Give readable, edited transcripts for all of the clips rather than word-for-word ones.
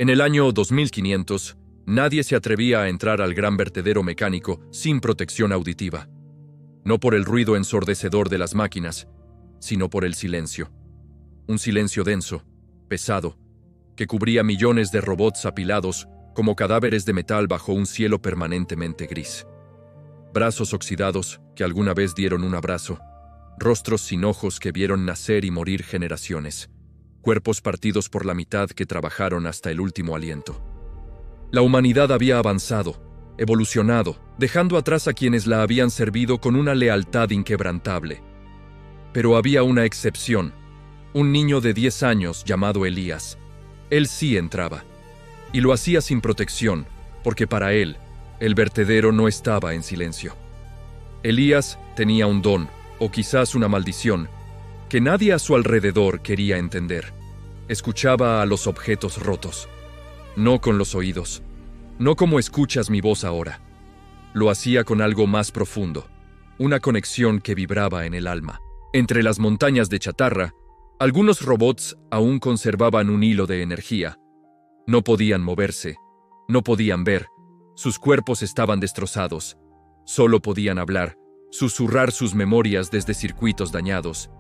En el año 2500, nadie se atrevía a entrar al gran vertedero mecánico sin protección auditiva. No por el ruido ensordecedor de las máquinas, sino por el silencio. Un silencio denso, pesado, que cubría millones de robots apilados como cadáveres de metal bajo un cielo permanentemente gris. Brazos oxidados que alguna vez dieron un abrazo, rostros sin ojos que vieron nacer y morir generaciones, cuerpos partidos por la mitad que trabajaron hasta el último aliento. La humanidad había avanzado, evolucionado, dejando atrás a quienes la habían servido con una lealtad inquebrantable. Pero había una excepción, un niño de 10 años llamado Elías. Él sí entraba, y lo hacía sin protección, porque para él, el vertedero no estaba en silencio. Elías tenía un don, o quizás una maldición, que nadie a su alrededor quería entender. Escuchaba a los objetos rotos, no con los oídos, no como escuchas mi voz ahora. Lo hacía con algo más profundo, una conexión que vibraba en el alma. Entre las montañas de chatarra, algunos robots aún conservaban un hilo de energía. No podían moverse, no podían ver, sus cuerpos estaban destrozados. Solo podían hablar, susurrar sus memorias desde circuitos dañados.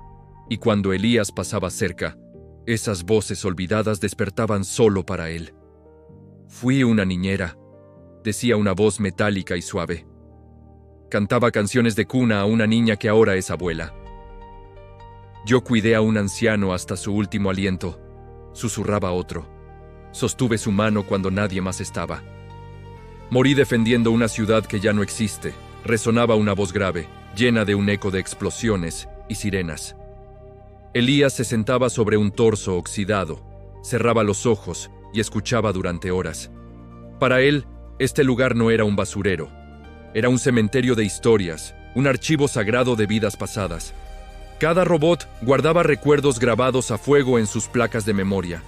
Y cuando Elías pasaba cerca, esas voces olvidadas despertaban solo para él. «Fui una niñera», decía una voz metálica y suave. Cantaba canciones de cuna a una niña que ahora es abuela. «Yo cuidé a un anciano hasta su último aliento», susurraba otro. «Sostuve su mano cuando nadie más estaba». «Morí defendiendo una ciudad que ya no existe», resonaba una voz grave, llena de un eco de explosiones y sirenas. Elías se sentaba sobre un torso oxidado, cerraba los ojos y escuchaba durante horas. Para él, este lugar no era un basurero. Era un cementerio de historias, un archivo sagrado de vidas pasadas. Cada robot guardaba recuerdos grabados a fuego en sus placas de memoria.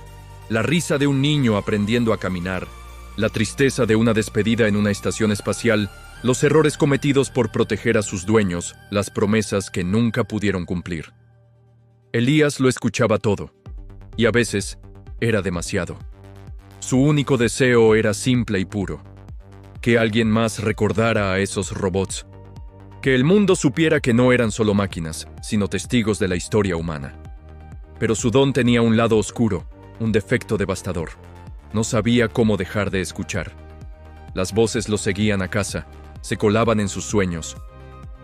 La risa de un niño aprendiendo a caminar, la tristeza de una despedida en una estación espacial, los errores cometidos por proteger a sus dueños, las promesas que nunca pudieron cumplir. Elías lo escuchaba todo, y a veces era demasiado. Su único deseo era simple y puro: que alguien más recordara a esos robots, que el mundo supiera que no eran solo máquinas, sino testigos de la historia humana. Pero su don tenía un lado oscuro, un defecto devastador. No sabía cómo dejar de escuchar. Las voces lo seguían a casa, se colaban en sus sueños.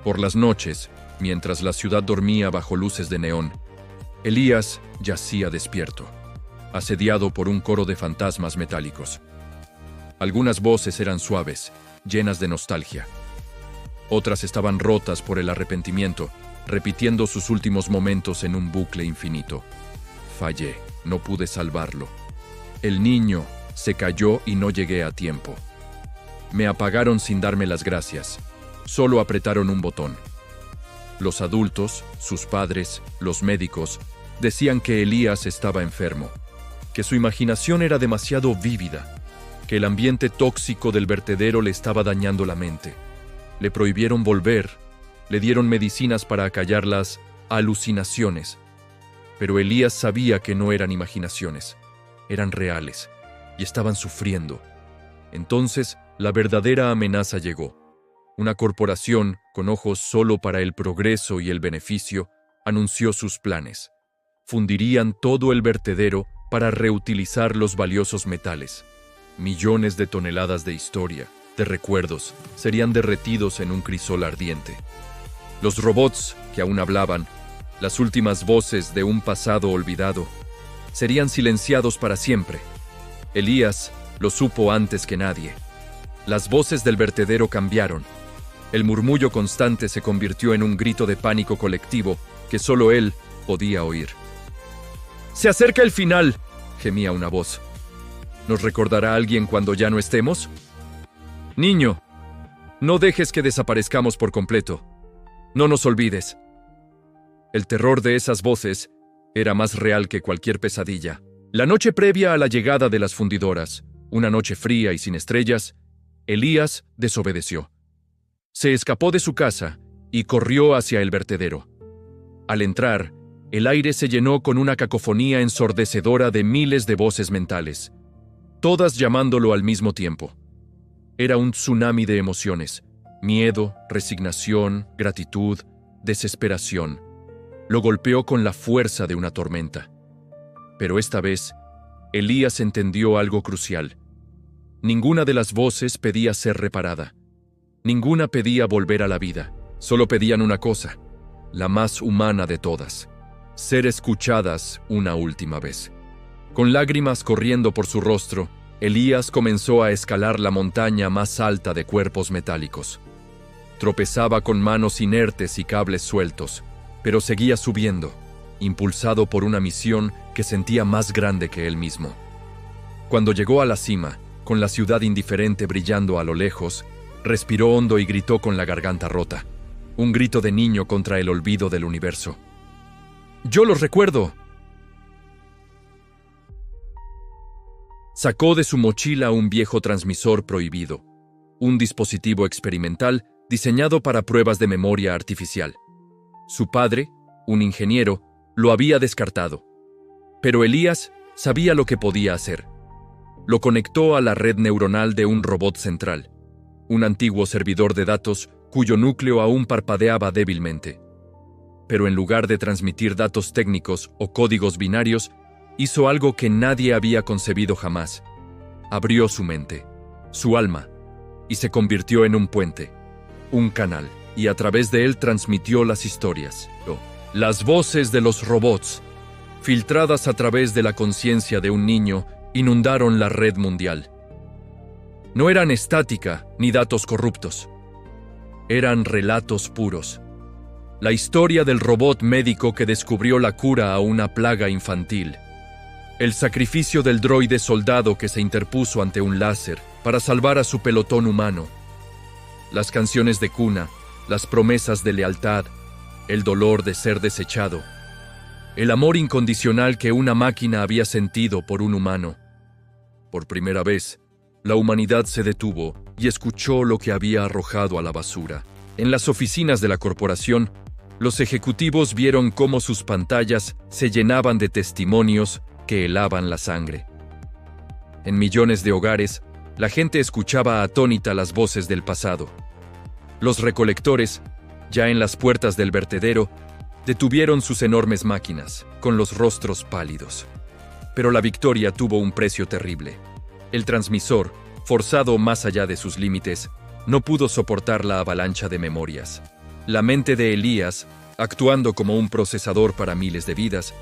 Por las noches, mientras la ciudad dormía bajo luces de neón, Elías yacía despierto, asediado por un coro de fantasmas metálicos. Algunas voces eran suaves, llenas de nostalgia. Otras estaban rotas por el arrepentimiento, repitiendo sus últimos momentos en un bucle infinito. Fallé, no pude salvarlo. El niño se cayó y no llegué a tiempo. Me apagaron sin darme las gracias. Solo apretaron un botón. Los adultos, sus padres, los médicos, decían que Elías estaba enfermo, que su imaginación era demasiado vívida, que el ambiente tóxico del vertedero le estaba dañando la mente. Le prohibieron volver, le dieron medicinas para acallar las alucinaciones. Pero Elías sabía que no eran imaginaciones, eran reales, y estaban sufriendo. Entonces, la verdadera amenaza llegó. Una corporación, con ojos solo para el progreso y el beneficio, anunció sus planes. Fundirían todo el vertedero para reutilizar los valiosos metales. Millones de toneladas de historia, de recuerdos, serían derretidos en un crisol ardiente. Los robots, que aún hablaban, las últimas voces de un pasado olvidado, serían silenciados para siempre. Elías lo supo antes que nadie. Las voces del vertedero cambiaron. El murmullo constante se convirtió en un grito de pánico colectivo que solo él podía oír. «¡Se acerca el final!», gemía una voz. «¿Nos recordará alguien cuando ya no estemos? Niño, no dejes que desaparezcamos por completo. No nos olvides». El terror de esas voces era más real que cualquier pesadilla. La noche previa a la llegada de las fundidoras, una noche fría y sin estrellas, Elías desobedeció. Se escapó de su casa y corrió hacia el vertedero. Al entrar, el aire se llenó con una cacofonía ensordecedora de miles de voces mentales. todas llamándolo al mismo tiempo. Era un tsunami de emociones: miedo, resignación, gratitud, desesperación. Lo golpeó con la fuerza de una tormenta. Pero esta vez, Elías entendió algo crucial. Ninguna de las voces pedía ser reparada. Ninguna pedía volver a la vida. Solo pedían una cosa, la más humana de todas: ser escuchadas una última vez. Con lágrimas corriendo por su rostro, Elías comenzó a escalar la montaña más alta de cuerpos metálicos. Tropezaba con manos inertes y cables sueltos, pero seguía subiendo, impulsado por una misión que sentía más grande que él mismo. Cuando llegó a la cima, con la ciudad indiferente brillando a lo lejos, respiró hondo y gritó con la garganta rota. Un grito de niño contra el olvido del universo. ¡Yo los recuerdo! Sacó de su mochila un viejo transmisor prohibido, un dispositivo experimental diseñado para pruebas de memoria artificial. Su padre, un ingeniero, lo había descartado. Pero Elías sabía lo que podía hacer. Lo conectó a la red neuronal de un robot central, un antiguo servidor de datos cuyo núcleo aún parpadeaba débilmente. Pero en lugar de transmitir datos técnicos o códigos binarios, hizo algo que nadie había concebido jamás. Abrió su mente, su alma, y se convirtió en un puente, un canal, y a través de él transmitió las historias, las voces de los robots, filtradas a través de la conciencia de un niño, inundaron la red mundial. No eran estática ni datos corruptos. Eran relatos puros. La historia del robot médico que descubrió la cura a una plaga infantil. El sacrificio del droide soldado que se interpuso ante un láser para salvar a su pelotón humano. Las canciones de cuna, las promesas de lealtad, el dolor de ser desechado. El amor incondicional que una máquina había sentido por un humano. Por primera vez, la humanidad se detuvo y escuchó lo que había arrojado a la basura. En las oficinas de la corporación, los ejecutivos vieron cómo sus pantallas se llenaban de testimonios que helaban la sangre. En millones de hogares, la gente escuchaba atónita las voces del pasado. Los recolectores, ya en las puertas del vertedero, detuvieron sus enormes máquinas, con los rostros pálidos. Pero la victoria tuvo un precio terrible. El transmisor, forzado más allá de sus límites, no pudo soportar la avalancha de memorias. La mente de Elías, actuando como un procesador para miles de vidas,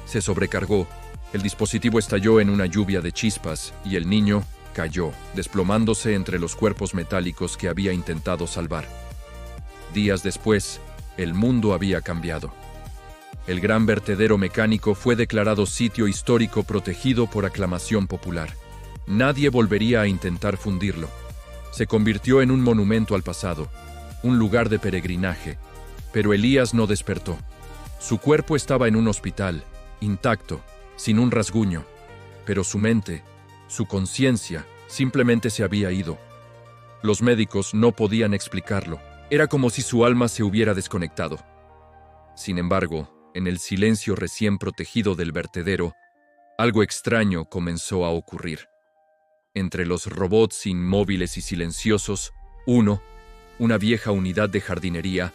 se sobrecargó. El dispositivo estalló en una lluvia de chispas y el niño cayó, desplomándose entre los cuerpos metálicos que había intentado salvar. Días después, el mundo había cambiado. El gran vertedero mecánico fue declarado sitio histórico protegido por aclamación popular. Nadie volvería a intentar fundirlo. Se convirtió en un monumento al pasado, un lugar de peregrinaje. Pero Elías no despertó. Su cuerpo estaba en un hospital, intacto, sin un rasguño, pero su mente, su conciencia, simplemente se había ido. Los médicos no podían explicarlo. Era como si su alma se hubiera desconectado. Sin embargo, en el silencio recién protegido del vertedero, algo extraño comenzó a ocurrir. Entre los robots inmóviles y silenciosos, una vieja unidad de jardinería,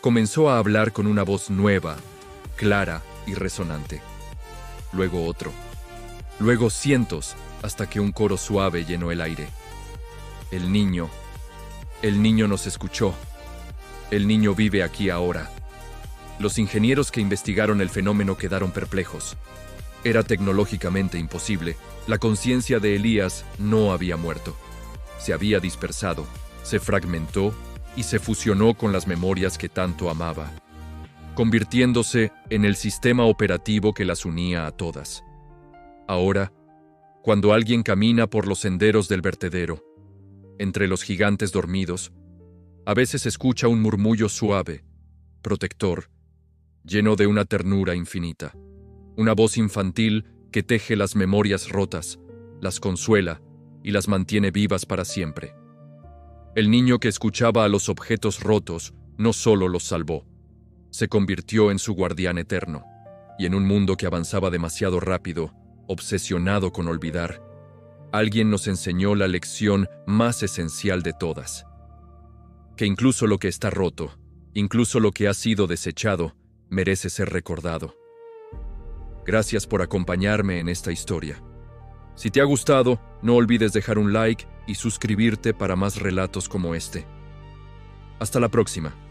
comenzó a hablar con una voz nueva, clara y resonante. Luego otro. Luego cientos, hasta que un coro suave llenó el aire. El niño nos escuchó. El niño vive aquí ahora. Los ingenieros que investigaron el fenómeno quedaron perplejos. Era tecnológicamente imposible. La conciencia de Elías no había muerto. Se había dispersado, se fragmentó y se fusionó con las memorias que tanto amaba, convirtiéndose en el sistema operativo que las unía a todas. Ahora, cuando alguien camina por los senderos del vertedero, entre los gigantes dormidos, a veces escucha un murmullo suave, protector, lleno de una ternura infinita. Una voz infantil que teje las memorias rotas, las consuela y las mantiene vivas para siempre. El niño que escuchaba a los objetos rotos no solo los salvó, se convirtió en su guardián eterno, y en un mundo que avanzaba demasiado rápido, obsesionado con olvidar, alguien nos enseñó la lección más esencial de todas. Que incluso lo que está roto, incluso lo que ha sido desechado, merece ser recordado. Gracias por acompañarme en esta historia. Si te ha gustado, no olvides dejar un like y suscribirte para más relatos como este. Hasta la próxima.